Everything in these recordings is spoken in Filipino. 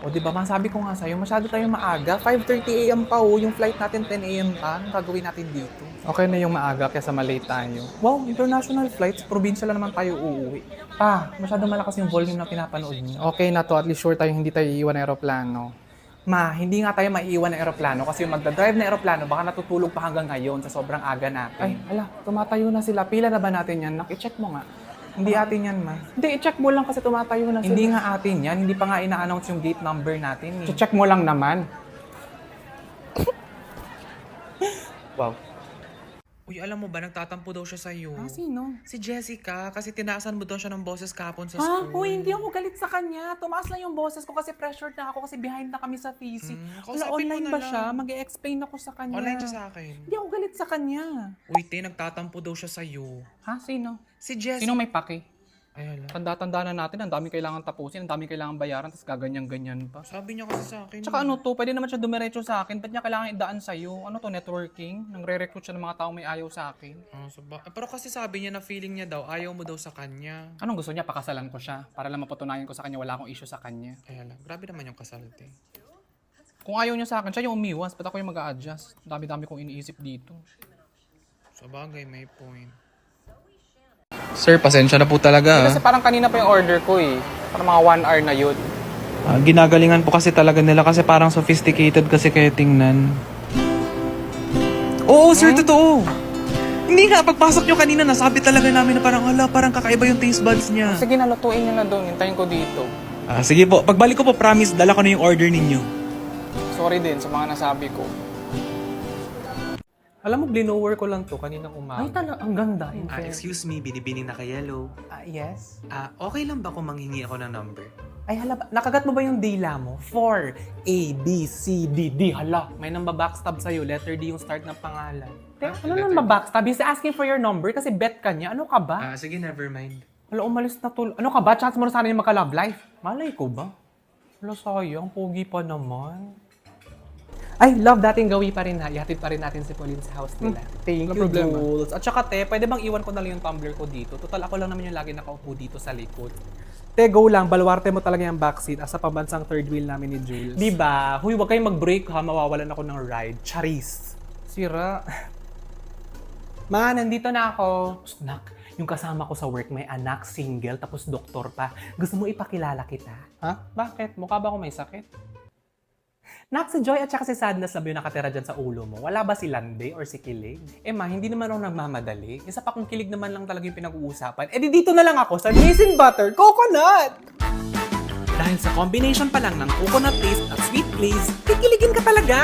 O di ba, masabi ko nga sa'yo, masyado tayong maaga. 5:30 AM pa yung flight natin 10 AM pa. Anong gagawin natin dito? Okay na yung maaga kaysa malate tayo. Wow, international flights, probinsya lang naman tayo uuwi. Pa, masyado malakas yung volume na pinapanood niyo. Okay na to, at least sure tayo hindi tayo iiwan ng aeroplano. Ma, hindi nga tayo maiiwan ng aeroplano kasi yung magdadrive na aeroplano baka natutulog pa hanggang ngayon sa sobrang aga natin. Ay, ala, tumatayo na sila. Pila na ba natin yan? I-check mo nga. Hindi atin yan, ma. Hindi, i-check mo lang kasi tumatayo na sila. Hindi nga atin yan. Hindi pa nga ina-announce yung gate number natin. I-check mo lang naman. Wow. Uy, alam mo ba, nagtatampo daw siya sa'yo. Ah, sino? Si Jessica, kasi tinaasan mo daw siya ng boses kahapon sa Ah, school. uy, hindi ako galit sa kanya. Tumaas lang yung boses ko kasi pressured na ako kasi behind na kami sa thesis. Wala, kausapin mo online na ba lang. siya? Mag-e-explain ako sa kanya. Online siya sa akin. Hindi ako galit sa kanya. Uy, te, nagtatampo daw siya sa'yo. Ha? Sino? Si Jessica. Sino may paki? Ay, hala. Tanda-tanda na natin, ang daming kailangan tapusin, ang daming kailangan bayaran, tapos gaganyan-ganyan pa. Sabi niya kasi sa akin. Tsaka ano to, pwede naman siya dumiretso sa akin, ba't niya kailangan idaan sa'yo? Ano to, networking? Nangre-recruit siya ng mga taong may ayaw sa akin. Pero kasi sabi niya na feeling niya daw, ayaw mo daw sa kanya. Anong gusto niya? Pakasalan ko siya, para lang mapatunayan ko sa kanya, wala akong issue sa kanya. Ay, hala. Grabe naman yung kasal, te. Kung ayaw niya sa akin, siya yung umiwas, ba't ako yung mag-a-adjust? Dami-dami kong iniisip dito. Sa bagay, may point. Sir, pasensya na po talaga. Kasi parang kanina pa yung order ko eh. Parang mga 1 hour na yun. Ginagalingan po kasi talaga nila kasi parang sophisticated kasi kayo tingnan. Oo, sir, totoo. Hindi nga, pagpasok nyo kanina, nasabi talaga namin na parang, hala, parang kakaiba yung taste buds niya. Sige, nalutuin niyo na doon. Hintayin ko dito. Sige po, pagbalik ko po, promise, dala ko na yung order ninyo. Sorry din sa mga nasabi ko. Alam mo, blinower ko lang to kaninang umaga. Ay, talaga, ang ganda. Excuse me, binibining naka-yellow. Yes? Okay lang ba kung manghingi ako ng number? Ay, hala, nakagat mo ba yung dila mo? 4, A, B, C, D, D. Hala, may nang backstab sa'yo. Letter D yung start ng pangalan. Ano nang backstab? He's asking for your number kasi bet ka niya. Ano ka ba? Sige, never mind. Hala, umalis na to. Ano ka ba? Chance mo na sana yung magka-love life. Malay ko ba? Hala, sayang. Pogi pa naman. Ay, love, dating gawi pa rin ha. Ihatid pa rin natin si Pauline sa house nila. Thank No you, problema. Jules. At saka, te, pwede bang iwan ko na lang yung tumbler ko dito? Total, ako lang naman yung lagi nakaupo dito sa likod. Te, go lang. Baluarte mo talaga yung backseat as sa pambansang third wheel namin ni Jules. Diba? Huy, wag kayong mag-break ha. Mawawalan ako ng ride. Charis. Sira. Ma, nandito na ako. Snack. Yung kasama ko sa work, may anak, single, tapos doktor pa. Gusto mo ipakilala kita? Ha? Bakit? Mukha ba ako may sakit? Nak, si Joy at saka si Sadness na ba yung nakatira dyan sa ulo mo? Wala ba si Lande or si Kilig? Ma, hindi naman ako nagmamadali. Isa pa kung Kilig naman lang talaga yung pinag-uusapan. Di dito na lang ako sa Missing Butter Coconut! Dahil sa combination pa lang ng coconut taste at sweet glaze, kikiligin ka talaga!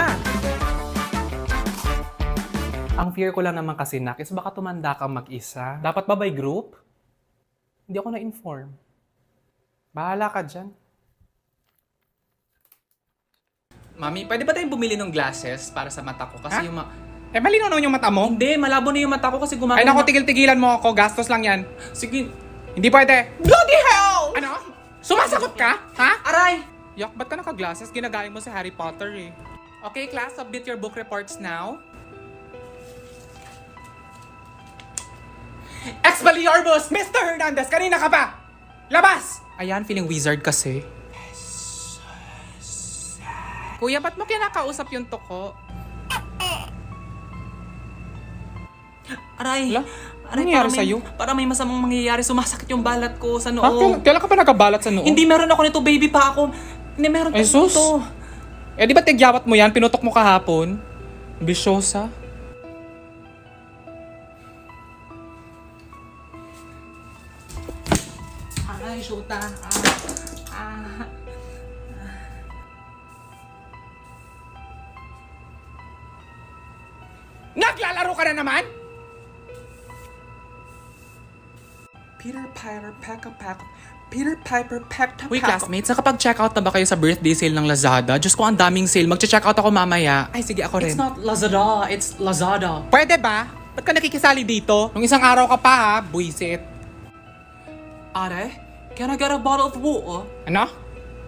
Ang fear ko lang naman kasi, Nak, is baka tumanda kang mag-isa. Dapat ba by group? Hindi ako na-inform. Bahala ka dyan. Mami, pwede ba tayong bumili ng glasses para sa mata ko? Kasi yung malinaw naman yung mata mo. Hindi, malabo na yung mata ko kasi gumagano. Ay naku, tigil-tigilan mo ako. Gastos lang yan. Sige. Hindi pwede. Bloody hell! Ano? Sumasagot ka? Ha? Aray! Yak, ba't ka naka-glasses? Ginagaling mo si Harry Potter eh. Okay, class, submit your book reports now. Expelliarmus! Mr. Hernandez, kanina ka pa! Labas! Ayan, feeling wizard kasi. Kuya, ba't mo kinakausap yung toko? Aray! Hala? Aray, Nangyari parang sa'yo? Parang may masamang mangyayari. Sumasakit yung balat ko sa noo. Kailan ka pa nakabalat sa noo? Hindi, meron ako nito, baby pa ako. Hindi, meron Ay, ako sus! nito. Di ba tigyawat mo yan? Pinutok mo kahapon? Bisyosa? Aray, shoota. Naglalaro ka na naman? Peter Piper, Pack. Peter Piper, Pack. Uy, classmates, nakapag-checkout na ba kayo sa birthday sale ng Lazada? Diyos ko, ang daming sale. Mag-checkout ako mamaya. Ay, sige, ako rin. It's not Lazada, it's Lazada. Pwede ba? Ba't ka nakikisali dito? Nung isang araw ka pa ha, buisit. Aray, can I get a bottle of water? Ano?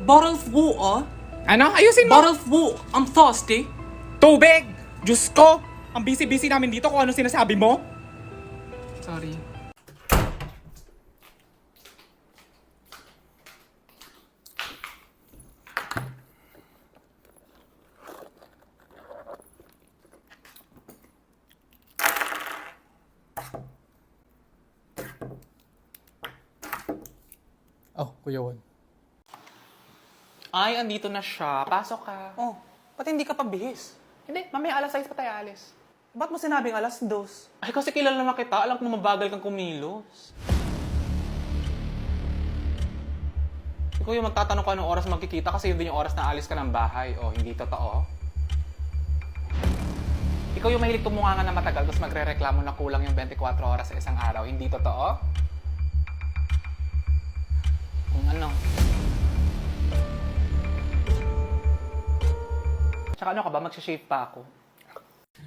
Bottle of water? Ano? Ayusin mo! Bottle of water. I'm thirsty. Tubig! Diyos ko! Ang busy-busy namin dito kung ano sinasabi mo. Sorry. Oh, Kuya Juan. Ay, andito na siya. Pasok ka. Oh, ba't hindi ka pa bihis? Hindi, mamaya alas 6 pa tayo alis. Ba't mo sinabing alas 2? Ay, kasi kilala na kita. Alam ko mabagal kang kumilos. Ikaw yung magtatanong ko anong oras magkikita kasi yun din yung oras na alis ka ng bahay. O, hindi totoo. Ikaw yung mahilig tumunga na matagal tapos magre-reklamo na kulang yung 24 oras sa isang araw. Hindi totoo? Kung ano. Tsaka ano ka ba? Magsha-shave pa ako.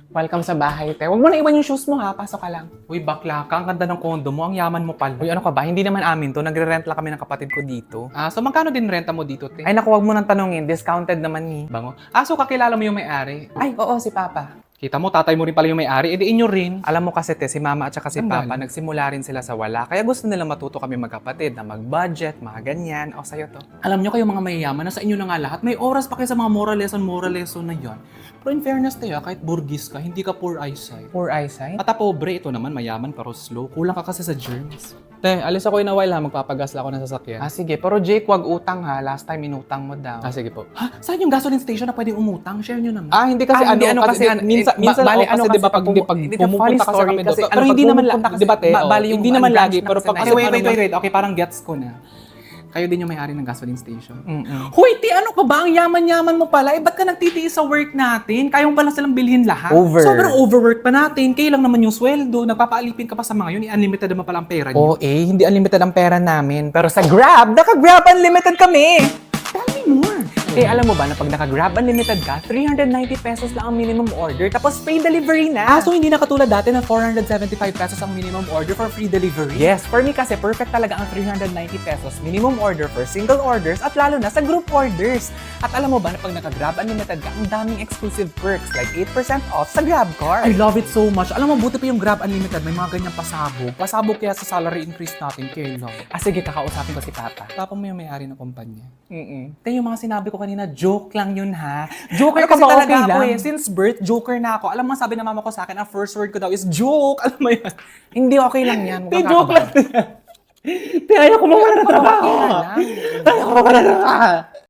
Welcome sa bahay, te. Huwag mo na iwan yung shoes mo, ha? Pasok ka lang. Uy, bakla ka. Ang ganda ng kondo mo. Ang yaman mo pala. Uy, ano ka ba? Hindi naman amin to. Nagre-rent lang kami ng kapatid ko dito. So magkano din renta mo dito, te? Ay, naku, wag mo nang tanungin. Discounted naman ni. bango. So kakilala mo yung may-ari? Ay, oo, si Papa. Kita mo, tatay mo rin pala yung may-ari. E di inyo rin. Alam mo kasi, te, si Mama at saka si Ang Papa, galing. nagsimula rin sila sa wala. Kaya gusto nila matuto kami magkapatid na mag-budget, mga ganyan. O, sa'yo to. Alam nyo kayo mga mayayaman, nasa inyo na nga lahat. May oras pa kayo sa mga moral lesson na yon. Pero in fairness tayo, kahit burgis ka, hindi ka poor eyesight. Poor eyesight? At pobre, ito naman mayaman pero slow. Kulang ka kasi sa germs. Te, alis ako in a while ha, magpapagas lang ako ng sasakyan. Sige. Pero Jake, wag utang ha. Last time inutang mo daw. Sige po. Ha? Saan yung gasoline station na pwedeng umutang? Share nyo naman. Hindi kasi minsan bali, kasi di ba pag pumupunta kasi kami doon. Pero hindi naman di ba te? Hindi naman lagi, pero pag kasi wait. Okay, parang gets ko na. kayo din yung may-ari ng gasoline station. Mm-mm. Hoy, ti, ano ka ba? Ang yaman-yaman mo pala. Ba't ka nagtitiis sa work natin? Kaya mo pala silang bilhin lahat. Over. Sobrang overwork pa natin. Kailang naman yung sweldo. Nagpapaalipin ka pa sa mga yun. Unlimited naman pala ang pera niyo. Hindi unlimited ang pera namin. Pero sa Grab, naka-Grab Unlimited kami! Tell me more. Alam mo ba na pag naka-Grab Unlimited ka, 390 pesos lang ang minimum order, tapos free delivery na. So hindi na katulad dati na 475 pesos ang minimum order for free delivery? Yes, for me kasi perfect talaga ang 390 pesos minimum order for single orders at lalo na sa group orders. At alam mo ba na pag naka-Grab Unlimited ka, ang daming exclusive perks like 8% off sa Grab card. I love it so much. Alam mo, buti pa yung Grab Unlimited. May mga ganyang pasabog. Pasabog kaya sa salary increase natin. Kaya love. Sige, kakausapin ko si Papa. Tapos mo yung may-ari ng kumpanya. Te, yung mga sinabi ko kanina, joke lang yun ha. Joker Ano ka kasi ba, talaga okay ako lang? eh. Since birth, joker na ako. Alam mo, sabi ng mama ko sa akin, ang first word ko daw is joke. Alam mo yun? Hindi, okay lang yan. Huwag Te, kang joke lang. kakabahan. Te, ayaw ko mawala na trabaho. Okay na lang. Ayaw ko mawala na trabaho.